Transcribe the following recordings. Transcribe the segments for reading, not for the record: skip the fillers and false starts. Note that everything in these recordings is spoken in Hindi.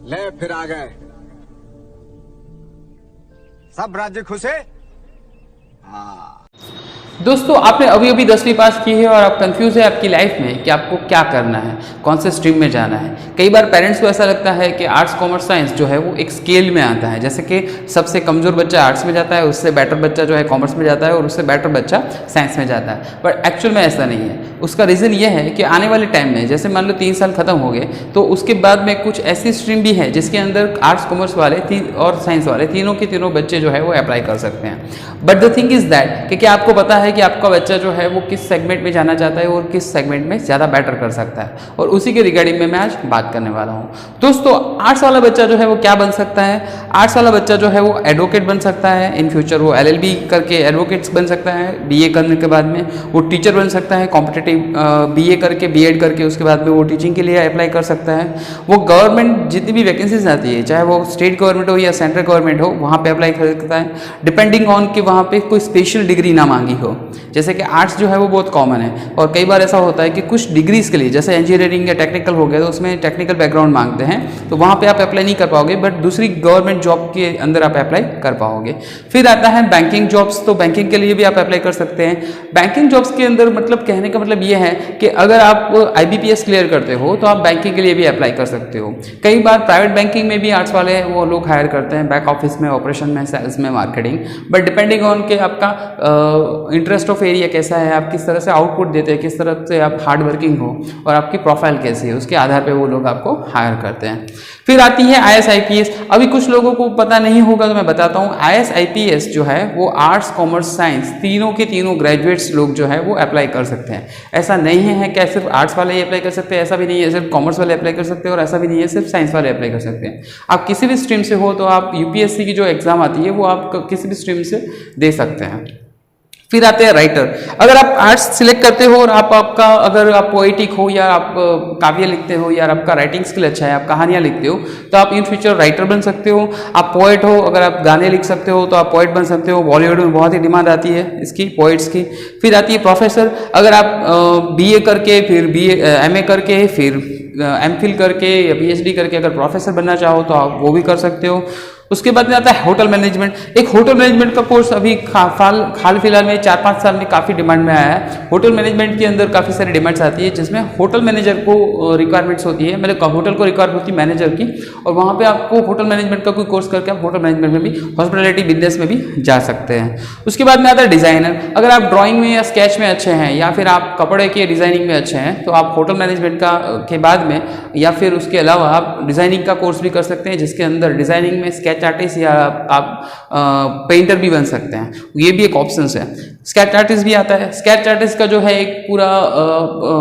ले फिर आ गए। सब राज्य खुश है? हाँ। दोस्तों, आपने अभी अभी 10वीं पास की है और आप कंफ्यूज है आपकी लाइफ में कि आपको क्या करना है, कौन से स्ट्रीम में जाना है। कई बार पेरेंट्स को ऐसा लगता है कि आर्ट्स कॉमर्स साइंस जो है वो एक स्केल में आता है, जैसे कि सबसे कमज़ोर बच्चा आर्ट्स में जाता है, उससे बेटर बच्चा जो है कॉमर्स में जाता है और उससे बेटर बच्चा साइंस में जाता है। बट एक्चुअल में ऐसा नहीं है। उसका रीज़न ये है कि आने वाले टाइम में जैसे मान लो 3 साल खत्म हो गए तो उसके बाद में कुछ ऐसी स्ट्रीम भी है जिसके अंदर आर्ट्स कॉमर्स वाले और साइंस वाले तीनों के तीनों बच्चे जो है वो अप्लाई कर सकते हैं। But the thing is that कि क्या आपको पता है कि आपका बच्चा जो है वो किस सेगमेंट में जाना चाहता है और किस सेगमेंट में ज़्यादा बेटर कर सकता है, और उसी के रिगार्डिंग में मैं आज बात करने वाला हूँ। दोस्तों, आर्ट्स वाला बच्चा जो है वो क्या बन सकता है? आर्ट्स वाला बच्चा जो है वो एडवोकेट बन सकता है। इन फ्यूचर वो LLB करके एडवोकेट्स बन सकता है। BA करने के बाद में वो टीचर बन सकता है। कॉम्पिटिटिव BA करके B.Ed करके उसके बाद में वो टीचिंग के लिए अप्लाई कर सकता है। वो गवर्नमेंट जितनी भी वैकेंसीज आती है, चाहे वो स्टेट गवर्नमेंट हो या सेंट्रल गवर्नमेंट हो, वहाँ पे अप्लाई कर सकता है, डिपेंडिंग ऑन कि वहाँ पे कोई स्पेशल डिग्री ना मांगी हो। जैसे कि आर्ट्स जो है वो बहुत कॉमन है, और कई बार ऐसा होता है कि कुछ डिग्रीज के लिए जैसे इंजीनियरिंग या टेक्निकल हो गया तो उसमें टेक्निकल बैकग्राउंड मांगते हैं, तो वहाँ पे आप अप्लाई नहीं कर पाओगे, बट दूसरी गवर्नमेंट जॉब के अंदर आप अप्लाई कर पाओगे। फिर आता है बैंकिंग जॉब्स, तो बैंकिंग के लिए भी आप अप्लाई कर सकते हैं। बैंकिंग जॉब्स के अंदर मतलब कहने का मतलब ये है कि अगर आप IBPS क्लियर करते हो तो आप बैंकिंग के लिए भी अप्लाई कर सकते हो। कई बार प्राइवेट बैंकिंग में भी आर्ट्स वाले वो लोग हायर करते हैं, बैक ऑफिस में, ऑपरेशन में, सेल्स में, मार्केटिंग, बट डिपेंडिंग ऑन के आपका इंटरेस्ट ऑफ एरिया कैसा है, आप किस तरह से आउटपुट देते हैं, किस तरह से आप हार्ड वर्किंग हो और आपकी प्रोफाइल कैसी है, उसके आधार पे वो लोग आपको हायर करते हैं। फिर आती है IAS IPS। अभी कुछ लोगों को पता नहीं होगा तो मैं बताता हूँ। IAS IPS जो है वो आर्ट्स कॉमर्स साइंस तीनों के तीनों ग्रेजुएट्स लोग जो है वो अप्लाई कर सकते हैं। ऐसा नहीं है कि सिर्फ आर्ट्स वाले ही अप्लाई कर सकते हैं, ऐसा भी नहीं है सिर्फ कॉमर्स वाले अप्लाई कर सकते हैं, और ऐसा भी नहीं है सिर्फ साइंस वाले अप्लाई कर सकते हैं। आप किसी भी स्ट्रीम से हो तो आप UPSC की जो एग्जाम आती है वो आप किसी भी स्ट्रीम से दे सकते हैं। फिर आते हैं राइटर। अगर आप आर्ट्स सिलेक्ट करते हो और अगर आप पोएटिक हो या आप काव्य लिखते हो या आपका राइटिंग स्किल अच्छा है, आप कहानियाँ लिखते हो, तो आप इन फ्यूचर राइटर बन सकते हो। आप पोएट हो, अगर आप गाने लिख सकते हो तो आप पोएट बन सकते हो। बॉलीवुड में बहुत ही डिमांड आती है इसकी, पोएट्स की। फिर आती है प्रोफेसर। अगर आप BA करके फिर MA करके फिर MPhil करके या PhD करके अगर प्रोफेसर बनना चाहो तो आप वो भी कर सकते हो। उसके बाद में आता है होटल मैनेजमेंट। एक होटल मैनेजमेंट का कोर्स अभी हाल फिलहाल में 4-5 साल में काफ़ी डिमांड में आया है। होटल मैनेजमेंट के अंदर काफ़ी सारी डिमांड्स आती है, जिसमें होटल मैनेजर को रिक्वायरमेंट्स होती है, मतलब होटल को रिक्वायरमेंट होती है मैनेजर की, और वहाँ पे आपको होटल मैनेजमेंट का कोई कोर्स करके आप होटल मैनेजमेंट में भी, हॉस्पिटैलिटी बिजनेस में भी जा सकते हैं। उसके बाद में आता है डिज़ाइनर। अगर आप ड्राइंग में या स्केच में अच्छे हैं या फिर आप कपड़े के डिज़ाइनिंग में अच्छे हैं तो आप होटल मैनेजमेंट के बाद में या फिर उसके अलावा आप डिज़ाइनिंग का कोर्स भी कर सकते हैं, जिसके अंदर डिज़ाइनिंग में स्केच आर्टिस्ट या आप पेंटर भी बन सकते हैं। ये भी एक ऑप्शन है। स्केच आर्टिस्ट भी आता है। स्केच आर्टिस्ट का जो है एक पूरा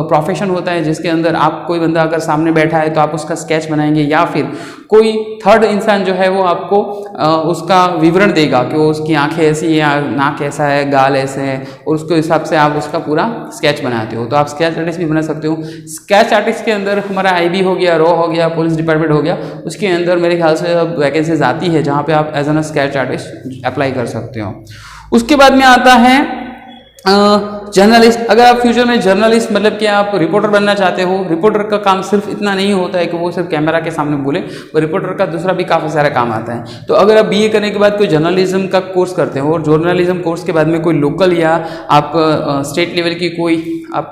प्रोफेशन होता है, जिसके अंदर आप कोई बंदा अगर सामने बैठा है तो आप उसका स्केच बनाएंगे, या फिर कोई थर्ड इंसान जो है वो आपको उसका विवरण देगा कि वो उसकी आंखें ऐसी है या नाक ऐसा है, गाल ऐसे है, और उसके हिसाब से आप उसका पूरा स्केच बनाते हो, तो आप स्केच आर्टिस्ट भी बना सकते हो। स्केच आर्टिस्ट के अंदर हमारा IB हो गया, रॉ हो गया, पुलिस डिपार्टमेंट हो गया, उसके अंदर मेरे ख्याल से वैकेंसीज आती है जहाँ पे आप as an sketch artist apply कर सकते हो। उसके बाद में आता है जर्नलिस्ट। अगर आप फ्यूचर में जर्नलिस्ट मतलब कि आप रिपोर्टर बनना चाहते हो, रिपोर्टर का काम सिर्फ इतना नहीं होता है कि वो सिर्फ कैमरा के सामने बोले, वो रिपोर्टर का दूसरा भी काफ़ी सारा काम आता है। तो अगर आप BA करने के बाद कोई जर्नलिज्म का कोर्स करते हो और जर्नलिज्म कोर्स के बाद में कोई लोकल या आप स्टेट लेवल की कोई आप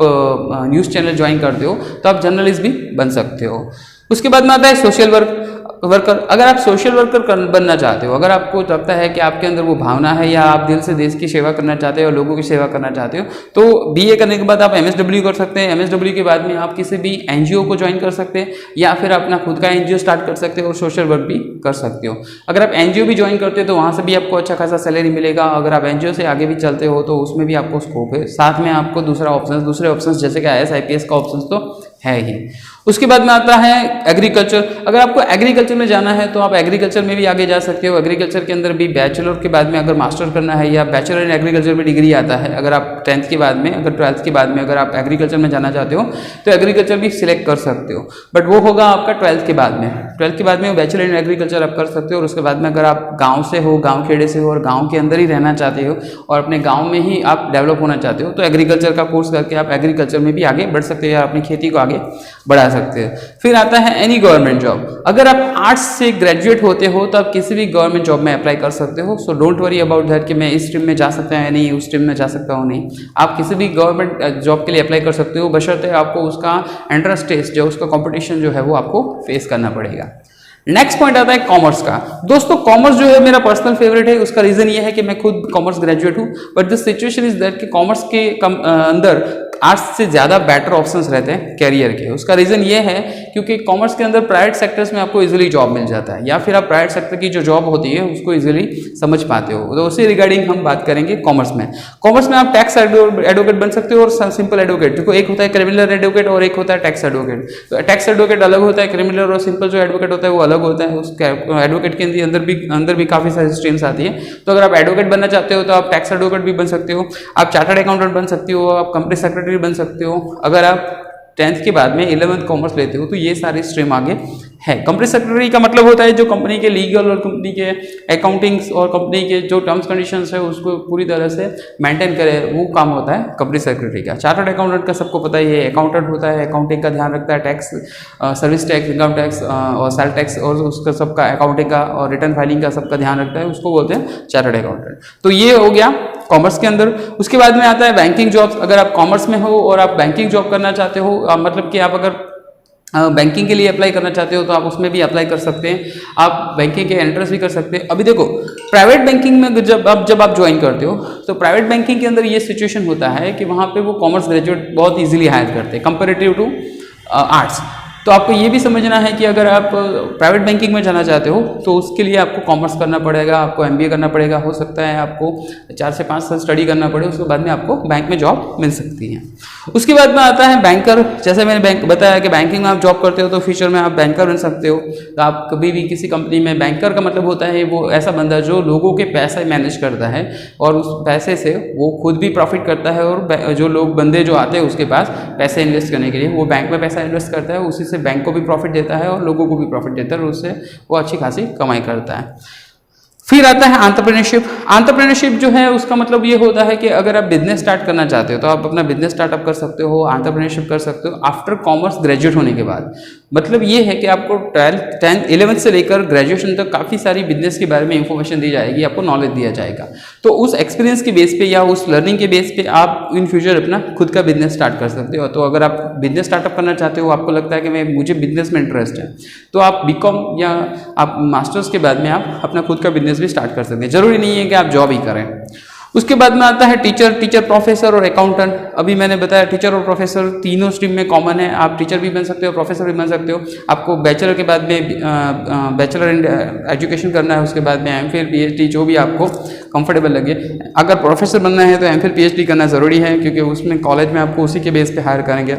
न्यूज़ चैनल ज्वाइन करते हो तो आप जर्नलिस्ट भी बन सकते हो। उसके बाद में आता है सोशल वर्कर। अगर आप सोशल वर्कर बनना चाहते हो, अगर आपको लगता है कि आपके अंदर वो भावना है या आप दिल से देश की सेवा करना चाहते हो, लोगों की सेवा करना चाहते हो, तो BA करने के बाद आप MSW कर सकते हैं। MSW के बाद में आप किसी भी NGO को ज्वाइन कर सकते हैं या फिर अपना खुद का NGO स्टार्ट कर सकते हो और सोशल वर्क भी कर सकते हो। अगर आप NGO भी ज्वाइन करते हो तो वहाँ से भी आपको अच्छा खासा सैलरी मिलेगा। अगर आप NGO से आगे भी चलते हो तो उसमें भी आपको स्कोप है। साथ में आपको दूसरे ऑप्शन जैसे कि IAS IPS का ऑप्शन तो है ही। उसके बाद में आता है एग्रीकल्चर। अगर आपको एग्रीकल्चर में जाना है तो आप एग्रीकल्चर में भी आगे जा सकते हो। एग्रीकल्चर के अंदर भी बैचलर के बाद में अगर मास्टर करना है या बैचलर इन एग्रीकल्चर में डिग्री आता है, अगर आप 10th के बाद में, अगर 12th के बाद में अगर आप एग्रीकल्चर में जाना चाहते हो तो एग्रीकल्चर भी सिलेक्ट कर सकते हो, बट वो होगा आपका 12th के बाद में। 12th के बाद में बैचलर इन एग्रीकल्चर आप कर सकते हो। और उसके बाद में अगर आप गाँव से हो, गाँव खेड़े से हो और गाँव के अंदर ही रहना चाहते हो और अपने गाँव में ही आप डेवलप होना चाहते हो तो एग्रीकल्चर का कोर्स करके आप एग्रीकल्चर में भी आगे बढ़ सकते हो या अपनी खेती को आगे बढ़ा सकते हो। फिर आता है एनी गवर्नमेंट जॉब। अगर आप आर्ट्स से ग्रेजुएट होते हो तो आप किसी भी गवर्नमेंट जॉब में अप्लाई कर सकते हो। So don't worry about that कि मैं इस स्ट्रीम में जा सकता है नहीं, उस स्ट्रीम में जा सकता हूँ नहीं। आप किसी भी गवर्नमेंट जॉब के लिए अप्लाई कर सकते हो, बशर्ते आपको उसका एंट्रेंस टेस्ट जो उसका कॉम्पिटिशन जो है वो आपको फेस करना पड़ेगा। नेक्स्ट पॉइंट आता है कॉमर्स का। दोस्तों कॉमर्स जो है मेरा पर्सनल फेवरेट है। उसका रीजन ये है कि मैं खुद कॉमर्स ग्रेजुएट हूँ, but the situation is that कि कॉमर्स के अंदर आर्ट्स से ज़्यादा बेटर ऑप्शंस रहते हैं कैरियर के। उसका रीज़न ये है क्योंकि कॉमर्स के अंदर प्राइवेट सेक्टर्स में आपको इजीली जॉब मिल जाता है, या फिर आप प्राइवेट सेक्टर की जो जॉब होती है उसको इजीली समझ पाते हो। तो उसी रिगार्डिंग हम बात करेंगे कॉमर्स में। कॉमर्स में आप टैक्स एडवोकेट बन सकते हो और सिंपल एडवोकेट। देखो एक होता है क्रिमिनल एडवोकेट और एक होता है टैक्स एडवोकेट। तो टैक्स एडवोकेट अलग होता है, क्रिमिनल और सिंपल जो एडवोकेट होता है वो अलग होता है। उस एडवोकेट के अंदर भी काफ़ी सारी स्ट्रीम्स आती है। तो अगर आप एडवोकेट बनना चाहते हो तो आप टैक्स एडवोकेट भी बन सकते हो, आप चार्टर्ड अकाउंटेंट बन सकते हो, आप कंपनी सेक्रेटरी बन सकते हो। अगर आप 10th के बाद में 11th कॉमर्स लेते हो तो ये सारी स्ट्रीम आगे है। कंपनी सेक्रेटरी का मतलब होता है जो कंपनी के लीगल और कंपनी के अकाउंटिंग्स और कंपनी के जो टर्म्स कंडीशंस है उसको पूरी तरह से मेंटेन करे, वो काम होता है कंपनी सेक्रेटरी का। चार्टर्ड अकाउंटेंट का सबको पता ही है, अकाउंटेंट होता है, अकाउंटिंग का ध्यान रखता है, tax, service tax, income tax और सेल टैक्स और उसका सबका अकाउंटिंग का और रिटर्न फाइलिंग का सबका ध्यान रखता है, उसको बोलते हैं चार्टर्ड अकाउंटेंट। तो ये हो गया कॉमर्स के अंदर। उसके बाद में आता है बैंकिंग जॉब्स। अगर आप कॉमर्स में हो और आप बैंकिंग जॉब करना चाहते हो, मतलब कि आप अगर बैंकिंग के लिए अप्लाई करना चाहते हो तो आप उसमें भी अप्लाई कर सकते हैं। आप बैंकिंग के एंट्रेंस भी कर सकते हैं। अभी देखो प्राइवेट बैंकिंग में जब आप ज्वाइन करते हो तो प्राइवेट बैंकिंग के अंदर ये सिचुएशन होता है कि वहाँ पे वो कॉमर्स ग्रेजुएट बहुत इजीली हायर करते हैं कंपेरेटिव टू आर्ट्स। तो आपको ये भी समझना है कि अगर आप प्राइवेट बैंकिंग में जाना चाहते हो तो उसके लिए आपको कॉमर्स करना पड़ेगा, आपको MBA करना पड़ेगा, हो सकता है आपको 4 से 5 साल स्टडी करना पड़े, उसके बाद में आपको बैंक में जॉब मिल सकती है। उसके बाद में आता है बैंकर। जैसे मैंने बताया कि बैंकिंग में आप जॉब करते हो तो फ्यूचर में आप बैंकर बन सकते हो। तो आप कभी भी किसी कंपनी में, बैंकर का मतलब होता है वो ऐसा बंदा जो लोगों के पैसे मैनेज करता है और उस पैसे से वो खुद भी प्रॉफिट करता है और जो लोग बंदे जो आते हैं उसके पास पैसे इन्वेस्ट करने के लिए वो बैंक में पैसा इन्वेस्ट करता है, उसी से बैंक को भी प्रॉफिट देता है और लोगों को भी प्रॉफिट देता है और उससे वो अच्छी खासी कमाई करता है। फिर आता है एंटरप्रेन्योरशिप। एंटरप्रेन्योरशिप जो है उसका मतलब ये होता है कि अगर आप बिजनेस स्टार्ट करना चाहते हो तो आप अपना बिजनेस स्टार्टअप कर सकते हो, एंटरप्रेन्योरशिप कर सकते हो आफ्टर कॉमर्स ग्रेजुएट होने के बाद। मतलब ये है कि आपको 12th 10th 11th से लेकर ग्रेजुएशन तक काफ़ी सारी बिजनेस के बारे में इंफॉर्मेशन दी जाएगी, आपको नॉलेज दिया जाएगा। तो उस एक्सपीरियंस के बेस पे या उस लर्निंग के बेस पे आप इन फ्यूचर अपना खुद का बिजनेस स्टार्ट कर सकते हो। तो अगर आप बिजनेस स्टार्टअप करना चाहते हो, आपको लगता है कि मुझे बिजनेस में इंटरेस्ट है, तो आप BCom या आप मास्टर्स के बाद में आप अपना खुद का बिजनेस भी स्टार्ट कर सकते हैं। जरूरी नहीं है कि आप जॉब ही करें। उसके बाद में आता है टीचर, प्रोफेसर और अकाउंटेंट। अभी मैंने बताया टीचर और प्रोफेसर तीनों स्ट्रीम में कॉमन है। आप टीचर भी बन सकते हो, प्रोफेसर भी बन सकते हो। आपको बैचलर के बाद में बैचलर इन एजुकेशन करना है, उसके बाद में MPhil PhD जो भी आपको कंफर्टेबल लगे। अगर प्रोफेसर बनना है तो MPhil PhD करना ज़रूरी है क्योंकि उसमें कॉलेज में आपको उसी के बेस पे हायर करेंगे।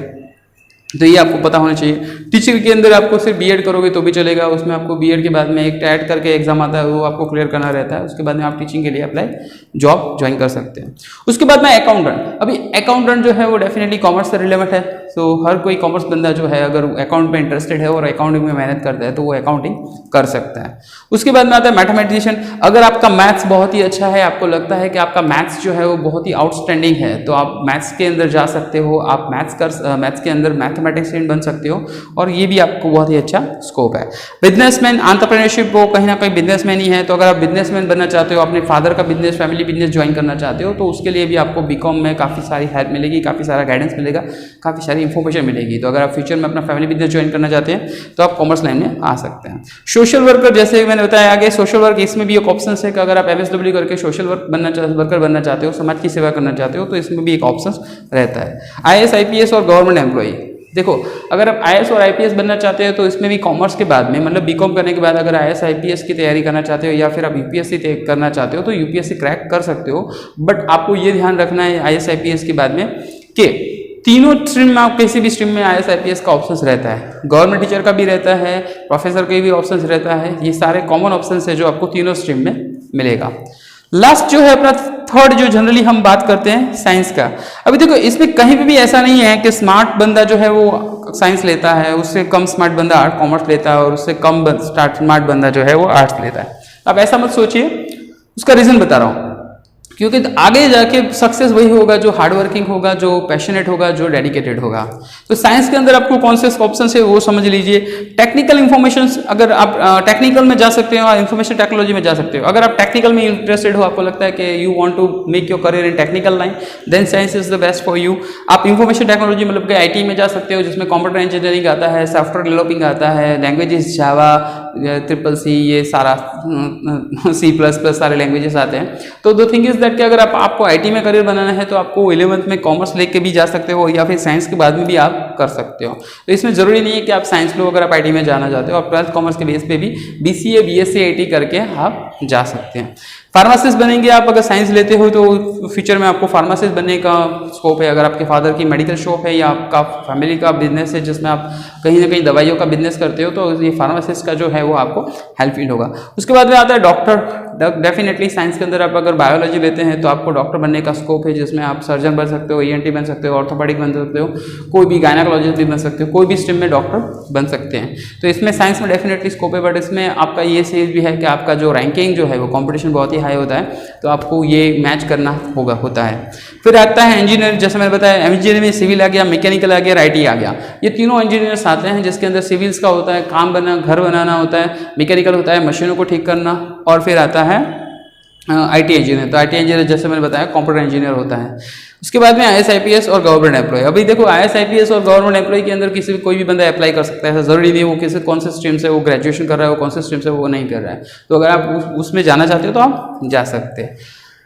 तो ये आपको पता होना चाहिए। टीचिंग के अंदर आपको सिर्फ B.Ed करोगे तो भी चलेगा, उसमें आपको B.Ed के बाद में एक TET करके एग्जाम आता है, वो आपको क्लियर करना रहता है। उसके बाद में आप टीचिंग के लिए अप्लाई जॉब ज्वाइन कर सकते हैं। उसके बाद में अकाउंटेंट। अभी अकाउंटेंट जो है वो डेफिनेटली कॉमर्स से रिलेवेंट है। तो हर कोई कॉमर्स बंदा जो है अगर अकाउंट में इंटरेस्टेड है और अकाउंटिंग में मेहनत करता है तो वो अकाउंटिंग कर सकता है। उसके बाद में आता है मैथमेटिशियन। अगर आपका मैथ्स बहुत ही अच्छा है, आपको लगता है कि आपका मैथ्स जो है वो बहुत ही आउटस्टैंडिंग है, तो आप मैथ्स के अंदर जा सकते हो। आप मैथ्स के अंदर मैथमेटिशियन बन सकते हो और ये भी आपको बहुत ही अच्छा स्कोप है। बिजनेसमैन, एंटरप्रेन्योरशिप वो कहीं ना कहीं बिजनेसमैन ही है। तो अगर आप बिजनेसमैन बनना चाहते हो, अपने फादर का बिजनेस, फैमिली बिजनेस ज्वाइन करना चाहते हो, तो उसके लिए भी आपको BCom में काफ़ी सारी हेल्प मिलेगी, काफ़ी सारा गाइडेंस मिलेगा, काफ़ी सारी इंफॉर्मेशन मिलेगी। तो अगर आप फ्यूचर में अपना फैमिली बिजनेस ज्वाइन करना चाहते हैं तो आप कॉमर्स लाइन में आ सकते हैं। सोशल वर्कर, जैसे मैंने बताया आगे, सोशल वर्क इसमें भी एक ऑप्शन है कि अगर आप MSW करके सोशल वर्कर बनना चाहते हो, समाज की सेवा करना चाहते हो, तो इसमें भी एक ऑप्शन रहता है। IAS IPS और गवर्नमेंट एम्प्लॉई। देखो अगर आप IAS और IPS बनना चाहते हो तो इसमें भी कॉमर्स के बाद में, मतलब BCom करने के बाद अगर IAS IPS की तैयारी करना चाहते हो या फिर आप UPSC करना चाहते हो तो UPSC क्रैक कर सकते हो। बट आपको ये ध्यान रखना है IAS IPS के बाद में कि तीनों स्ट्रीम में, आप किसी भी स्ट्रीम में IAS IPS का ऑप्शन रहता है। गवर्नमेंट टीचर का भी रहता है, प्रोफेसर का भी ऑप्शन रहता है। ये सारे कॉमन ऑप्शन है जो आपको तीनों स्ट्रीम में मिलेगा। लास्ट जो है अपना थर्ड, जो जनरली हम बात करते हैं साइंस का। अभी देखो इसमें कहीं भी ऐसा नहीं है कि स्मार्ट बंदा जो है वो साइंस लेता है, उससे कम स्मार्ट बंदा कॉमर्स लेता है और उससे कम स्मार्ट बंदा जो है वो आर्ट्स लेता है। अब ऐसा मत सोचिए, उसका रीजन बता रहा हूँ। क्योंकि आगे जाके सक्सेस वही होगा जो हार्ड वर्किंग होगा, जो पैशनेट होगा, जो डेडिकेटेड होगा। तो साइंस के अंदर आपको कौन से ऑप्शन है वो समझ लीजिए। टेक्निकल इन्फॉर्मेशन, अगर आप टेक्निकल में जा सकते हो, इंफॉर्मेशन टेक्नोलॉजी में जा सकते हो। अगर आप टेक्निकल में इंटरेस्टेड हो, आपको लगता है कि you want to make your career in technical line, then science is the best for you. आप इंफॉर्मेशन टेक्नोलॉजी मतलब कि IT में जा सकते हो, जिसमें कंप्यूटर इंजीनियरिंग आता है, सॉफ्टवेयर डेवलपिंग आता है, लैंग्वेजेस जावा, CCC, ये सारा C++ सारे लैंग्वेजेस आते हैं। तो द थिंग इज दैट कि अगर आपको IT में करियर बनाना है तो आपको 11th में कॉमर्स लेके भी जा सकते हो, या फिर साइंस के बाद में भी आप कर सकते हो। तो इसमें जरूरी नहीं है कि आप साइंस लो, अगर आप IT में जाना चाहते हो आप 12th कॉमर्स के बेस पे भी BCA BSc IT करके आप जा सकते हैं। फार्मासिस्ट बनेंगे आप, अगर साइंस लेते हो तो फ्यूचर में आपको फार्मासिस्ट बनने का स्कोप है। अगर आपके फादर की मेडिकल शॉप है या आपका फैमिली का बिजनेस है जिसमें आप कहीं ना कहीं दवाइयों का बिजनेस करते हो, तो ये फार्मासिस्ट का जो है वो आपको हेल्पफुल होगा। उसके बाद में आता है डॉक्टर। डेफिनेटली साइंस के अंदर आप अगर बायोलॉजी लेते हैं तो आपको डॉक्टर बनने का स्कोप है, जिसमें आप सर्जन बन सकते हो, ENT बन सकते हो, ऑर्थोपेडिक बन सकते हो, कोई भी गायनाकोलॉजिस्ट भी बन सकते हो, कोई भी स्ट्रीम में डॉक्टर बन सकते हैं। तो इसमें साइंस में डेफिनेटली स्कोप है, बट इसमें आपका ये चीज़ भी है कि आपका जो रैंकिंग जो है वो कॉम्पिटिशन बहुत ही हाई होता है, तो आपको ये मैच करना होता है। फिर आता है इंजीनियर, जैसे मैंने बताया इंजीनियर में सिविल आ गया, मैकेनिकल आ गया, IT आ गया। ये तीनों इंजीनियर्स आते हैं, जिसके अंदर सिविल्स का होता है, काम बना घर बनाना होता है, मैकेनिकल होता है, मशीनों को ठीक करना, और फिर आता है IT इंजीनियर। तो IT इंजीनियर जैसे मैंने बताया कंप्यूटर इंजीनियर होता है। उसके बाद में IAS IPS और गवर्नमेंट एम्प्लॉय। अभी देखो IAS IPS और गवर्नमेंट एम्प्लॉय के अंदर किसी भी कोई भी बंदा अप्लाई कर सकता है, ऐसा जरूरी नहीं है वो किसी कौन से स्ट्रीम से वो ग्रेजुएशन कर रहा है, वो कौन से स्ट्रीम से वो नहीं कर रहा है। तो अगर आप उसमें जाना चाहते हो तो आप जा सकते हैं।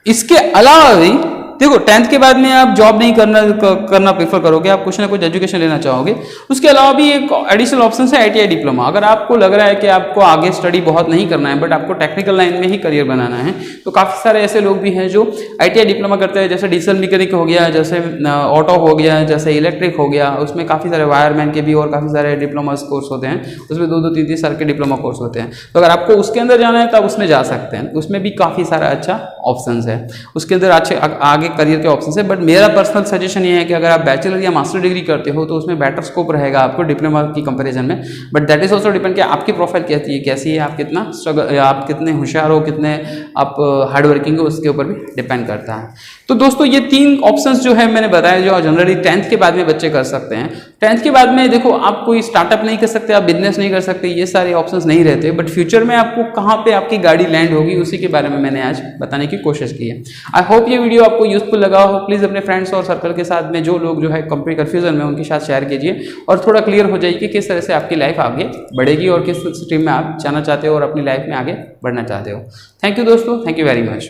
इसके अलावा भी देखो 10th के बाद में आप जॉब नहीं करना प्रेफर करोगे, आप कुछ ना कुछ एजुकेशन लेना चाहोगे। उसके अलावा भी एक एडिशनल ऑप्शन है ITI डिप्लोमा। अगर आपको लग रहा है कि आपको आगे स्टडी बहुत नहीं करना है, बट आपको टेक्निकल लाइन में ही करियर बनाना है, तो काफ़ी सारे ऐसे लोग भी हैं जो ITI डिप्लोमा करते हैं, जैसे डीजल मैकेनिक हो गया, जैसे ऑटो हो गया, जैसे इलेक्ट्रिक हो गया। उसमें काफ़ी सारे वायरमैन के भी और काफ़ी सारे डिप्लोमा कोर्स होते हैं, उसमें 2-2, 3-3 साल के डिप्लोमा कोर्स होते हैं। तो अगर आपको उसके अंदर जाना है तो आप उसमें जा सकते हैं, उसमें भी काफ़ी सारा अच्छा ऑप्शन है, उसके अंदर अच्छे आगे करियर के ऑप्शन है। बट मेरा पर्सनल सजेशन ये है कि अगर आप बैचलर या मास्टर डिग्री करते हो तो उसमें बेटर स्कोप रहेगा आपको डिप्लोमा की कंपैरिजन में। But that is also depend कि आपकी प्रोफाइल कैसी है, आप कितना स्ट्रगल, आप कितने होशियार हो, कितने आप हार्ड वर्किंग हो, उसके ऊपर भी डिपेंड करता है। तो दोस्तों ये 3 ऑप्शंस जो है मैंने बताया, जो जनरली 10th के बाद में बच्चे कर सकते हैं। 10th के बाद में देखो आप कोई स्टार्टअप नहीं कर सकते, आप बिजनेस नहीं कर सकते, ये सारे ऑप्शंस नहीं रहते। बट फ्यूचर में आपको कहाँ पे आपकी गाड़ी लैंड होगी उसी के बारे में मैंने आज बताने की कोशिश की है। आई होप ये वीडियो आपको यूजफुल लगा हो। प्लीज़ अपने फ्रेंड्स और सर्कल के साथ में जो लोग जो है कंप्लीट कन्फ्यूजन में उनके साथ शेयर कीजिए, और थोड़ा क्लियर हो जाएगी कि किस तरह से आपकी लाइफ आगे बढ़ेगी और किस स्ट्रीम में आप जाना चाहते हो और अपनी लाइफ में आगे बढ़ना चाहते हो। थैंक यू दोस्तों, थैंक यू वेरी मच।